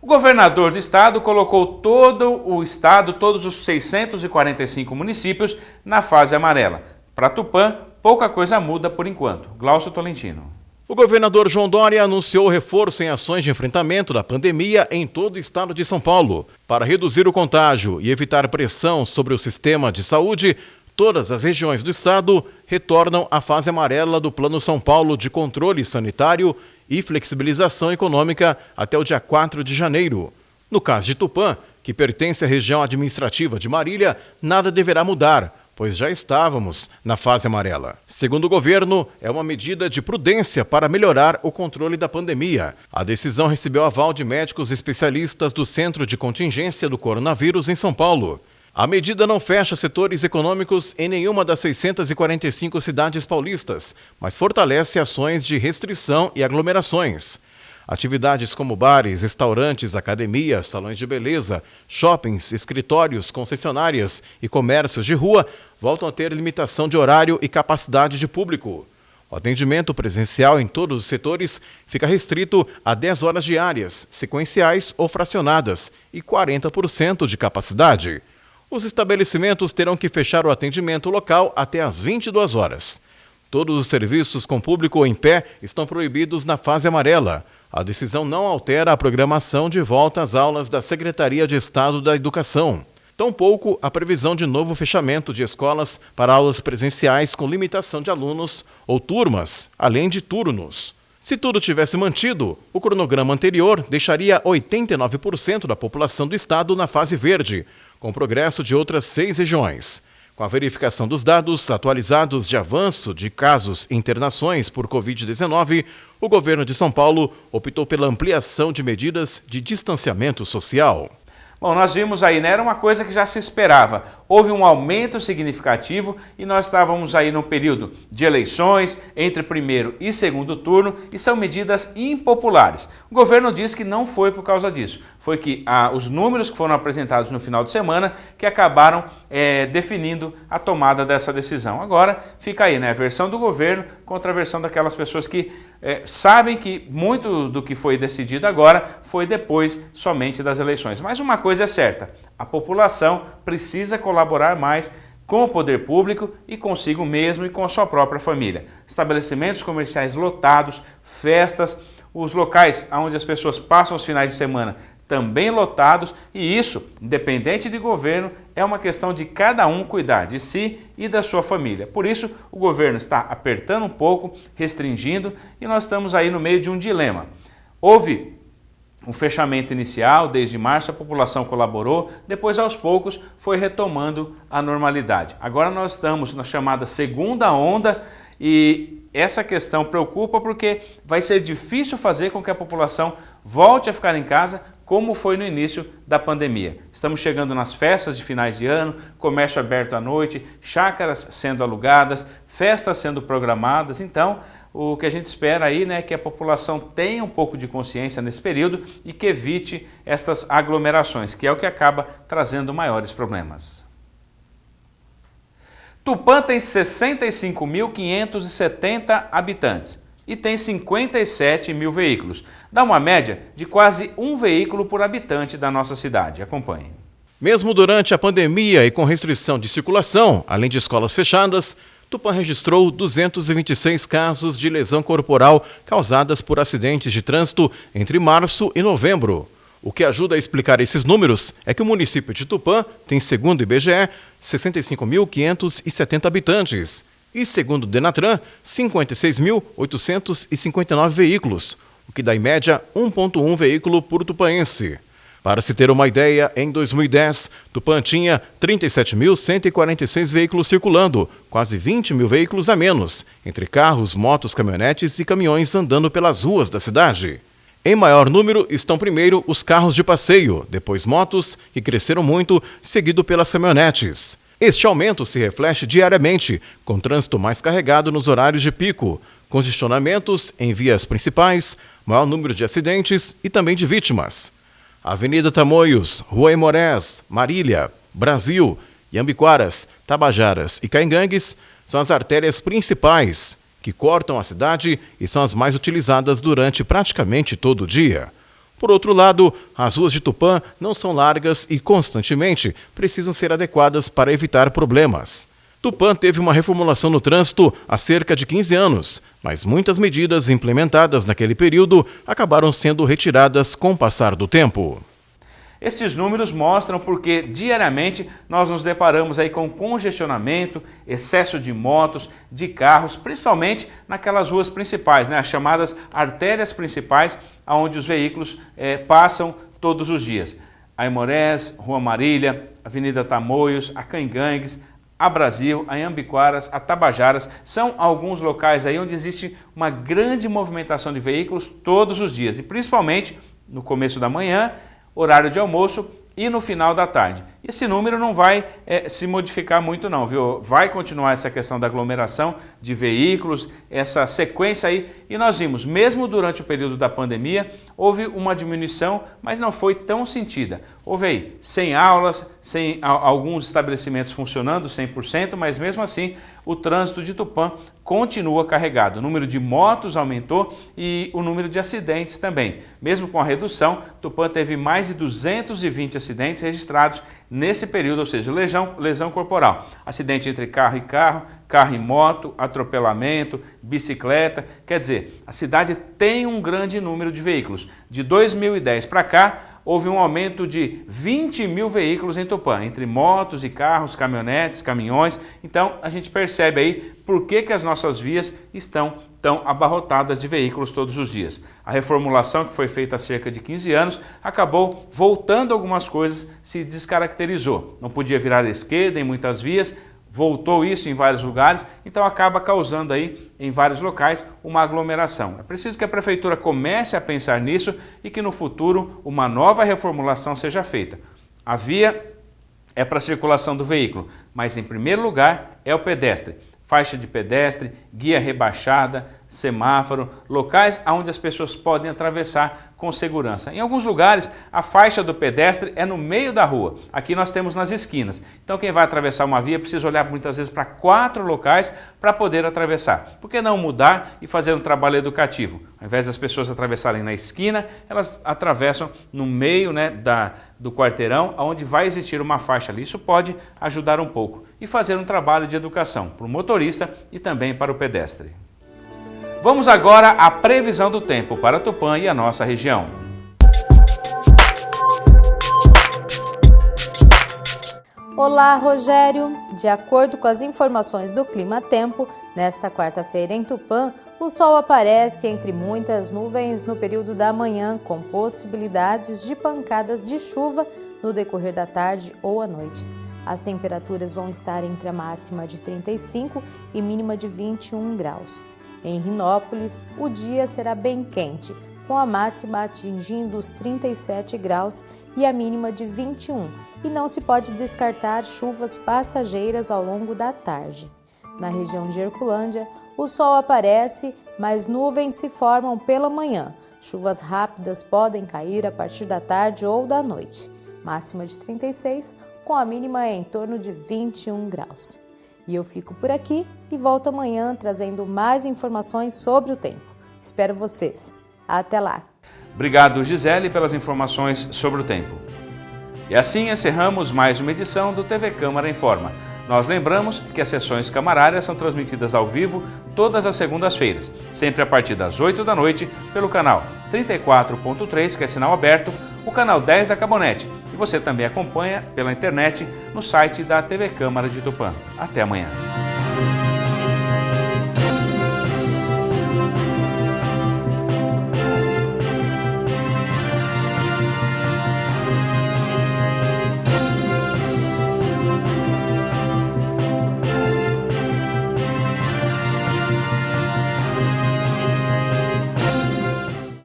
governador do estado colocou todo o estado, todos os 645 municípios, na fase amarela. Para Tupã, pouca coisa muda por enquanto. Glaucio Tolentino. O governador João Dória anunciou reforço em ações de enfrentamento da pandemia em todo o estado de São Paulo. Para reduzir o contágio e evitar pressão sobre o sistema de saúde, todas as regiões do estado retornam à fase amarela do Plano São Paulo de controle sanitário e flexibilização econômica até o dia 4 de janeiro. No caso de Tupã, que pertence à região administrativa de Marília, nada deverá mudar, pois já estávamos na fase amarela. Segundo o governo, é uma medida de prudência para melhorar o controle da pandemia. A decisão recebeu aval de médicos especialistas do Centro de Contingência do Coronavírus em São Paulo. A medida não fecha setores econômicos em nenhuma das 645 cidades paulistas, mas fortalece ações de restrição e aglomerações. Atividades como bares, restaurantes, academias, salões de beleza, shoppings, escritórios, concessionárias e comércios de rua voltam a ter limitação de horário e capacidade de público. O atendimento presencial em todos os setores fica restrito a 10 horas diárias, sequenciais ou fracionadas, e 40% de capacidade. Os estabelecimentos terão que fechar o atendimento local até às 22 horas. Todos os serviços com público em pé estão proibidos na fase amarela. A decisão não altera a programação de volta às aulas da Secretaria de Estado da Educação. Tampouco a previsão de novo fechamento de escolas para aulas presenciais com limitação de alunos ou turmas, além de turnos. Se tudo tivesse mantido, o cronograma anterior deixaria 89% da população do estado na fase verde, com progresso de outras 6 regiões. Com a verificação dos dados atualizados de avanço de casos e internações por Covid-19, o governo de São Paulo optou pela ampliação de medidas de distanciamento social. Bom, nós vimos aí, né? Era uma coisa que já se esperava. Houve um aumento significativo e nós estávamos aí num período de eleições entre primeiro e segundo turno e são medidas impopulares. O governo diz que não foi por causa disso. Foi que os números que foram apresentados no final de semana que acabaram definindo a tomada dessa decisão. Agora fica aí, né? A versão do governo contra a versão daquelas pessoas que sabem que muito do que foi decidido agora foi depois somente das eleições. Mas uma coisa é certa, a população precisa colaborar mais com o poder público e consigo mesmo e com a sua própria família. Estabelecimentos comerciais lotados, festas, os locais onde as pessoas passam os finais de semana também lotados, e isso, independente de governo, é uma questão de cada um cuidar de si e da sua família. Por isso, o governo está apertando um pouco, restringindo, e nós estamos aí no meio de um dilema. Houve um fechamento inicial, desde março a população colaborou, depois aos poucos foi retomando a normalidade. Agora nós estamos na chamada segunda onda e essa questão preocupa porque vai ser difícil fazer com que a população volte a ficar em casa como foi no início da pandemia. Estamos chegando nas festas de finais de ano, comércio aberto à noite, chácaras sendo alugadas, festas sendo programadas, então o que a gente espera aí, né, é que a população tenha um pouco de consciência nesse período e que evite estas aglomerações, que é o que acaba trazendo maiores problemas. Tupã tem 65.570 habitantes e tem 57 mil veículos. Dá uma média de quase um veículo por habitante da nossa cidade. Acompanhe. Mesmo durante a pandemia e com restrição de circulação, além de escolas fechadas, Tupã registrou 226 casos de lesão corporal causadas por acidentes de trânsito entre março e novembro. O que ajuda a explicar esses números é que o município de Tupã tem, segundo o IBGE, 65.570 habitantes e, segundo o Denatran, 56.859 veículos, o que dá em média 1,1 veículo por tupaense. Para se ter uma ideia, em 2010, Tupã tinha 37.146 veículos circulando, quase 20 mil veículos a menos, entre carros, motos, caminhonetes e caminhões andando pelas ruas da cidade. Em maior número estão primeiro os carros de passeio, depois motos, que cresceram muito, seguido pelas caminhonetes. Este aumento se reflete diariamente, com trânsito mais carregado nos horários de pico, congestionamentos em vias principais, maior número de acidentes e também de vítimas. Avenida Tamoios, Rua Emorés, Marília, Brasil, Iambiquaras, Tabajaras e Caingangues são as artérias principais que cortam a cidade e são as mais utilizadas durante praticamente todo o dia. Por outro lado, as ruas de Tupã não são largas e constantemente precisam ser adequadas para evitar problemas. Tupã teve uma reformulação no trânsito há cerca de 15 anos, mas muitas medidas implementadas naquele período acabaram sendo retiradas com o passar do tempo. Estes números mostram porque diariamente nós nos deparamos aí com congestionamento, excesso de motos, de carros, principalmente naquelas ruas principais, as chamadas artérias principais, onde os veículos passam todos os dias. A Aimorés, Rua Marília, Avenida Tamoios, a Cangangues, a Brasil, a Iambiquaras, a Tabajaras, são alguns locais aí onde existe uma grande movimentação de veículos todos os dias, e principalmente no começo da manhã, horário de almoço e no final da tarde. Esse número não vai se modificar muito não, viu? Vai continuar essa questão da aglomeração de veículos, essa sequência aí, e nós vimos, mesmo durante o período da pandemia, houve uma diminuição, mas não foi tão sentida. Houve aí 100 aulas, alguns estabelecimentos funcionando 100%, mas mesmo assim o trânsito de Tupã continua carregado. O número de motos aumentou e o número de acidentes também. Mesmo com a redução, Tupã teve mais de 220 acidentes registrados nesse período, ou seja, lesão corporal. Acidente entre carro e carro, carro e moto, atropelamento, bicicleta. Quer dizer, a cidade tem um grande número de veículos. De 2010 para cá, houve um aumento de 20 mil veículos em Tupã, entre motos e carros, caminhonetes, caminhões. Então, a gente percebe aí por que as nossas vias estão tão abarrotadas de veículos todos os dias. A reformulação que foi feita há cerca de 15 anos acabou voltando algumas coisas, se descaracterizou. Não podia virar à esquerda em muitas vias, voltou isso em vários lugares, então acaba causando aí em vários locais uma aglomeração. É preciso que a prefeitura comece a pensar nisso e que no futuro uma nova reformulação seja feita. A via é para a circulação do veículo, mas em primeiro lugar é o pedestre. Faixa de pedestre, guia rebaixada, semáforo, locais onde as pessoas podem atravessar com segurança. Em alguns lugares, a faixa do pedestre é no meio da rua. Aqui nós temos nas esquinas. Então quem vai atravessar uma via precisa olhar muitas vezes para 4 locais para poder atravessar. Por que não mudar e fazer um trabalho educativo? Ao invés das pessoas atravessarem na esquina, elas atravessam no meio do quarteirão, onde vai existir uma faixa ali. Isso pode ajudar um pouco e fazer um trabalho de educação para o motorista e também para o pedestre. Vamos agora à previsão do tempo para Tupã e a nossa região. Olá, Rogério! De acordo com as informações do Clima Tempo, nesta quarta-feira em Tupã, o sol aparece entre muitas nuvens no período da manhã, com possibilidades de pancadas de chuva no decorrer da tarde ou à noite. As temperaturas vão estar entre a máxima de 35 e mínima de 21 graus. Em Rinópolis, o dia será bem quente, com a máxima atingindo os 37 graus e a mínima de 21, e não se pode descartar chuvas passageiras ao longo da tarde. Na região de Herculândia, o sol aparece, mas nuvens se formam pela manhã. Chuvas rápidas podem cair a partir da tarde ou da noite. Máxima de 36, com a mínima em torno de 21 graus. E eu fico por aqui e volto amanhã trazendo mais informações sobre o tempo. Espero vocês. Até lá! Obrigado, Gisele, pelas informações sobre o tempo. E assim encerramos mais uma edição do TV Câmara Informa. Nós lembramos que as sessões camarárias são transmitidas ao vivo todas as segundas-feiras, sempre a partir das 8 da noite, pelo canal 34.3, que é sinal aberto, o canal 10 da Cabonete. E você também acompanha pela internet no site da TV Câmara de Tupã. Até amanhã.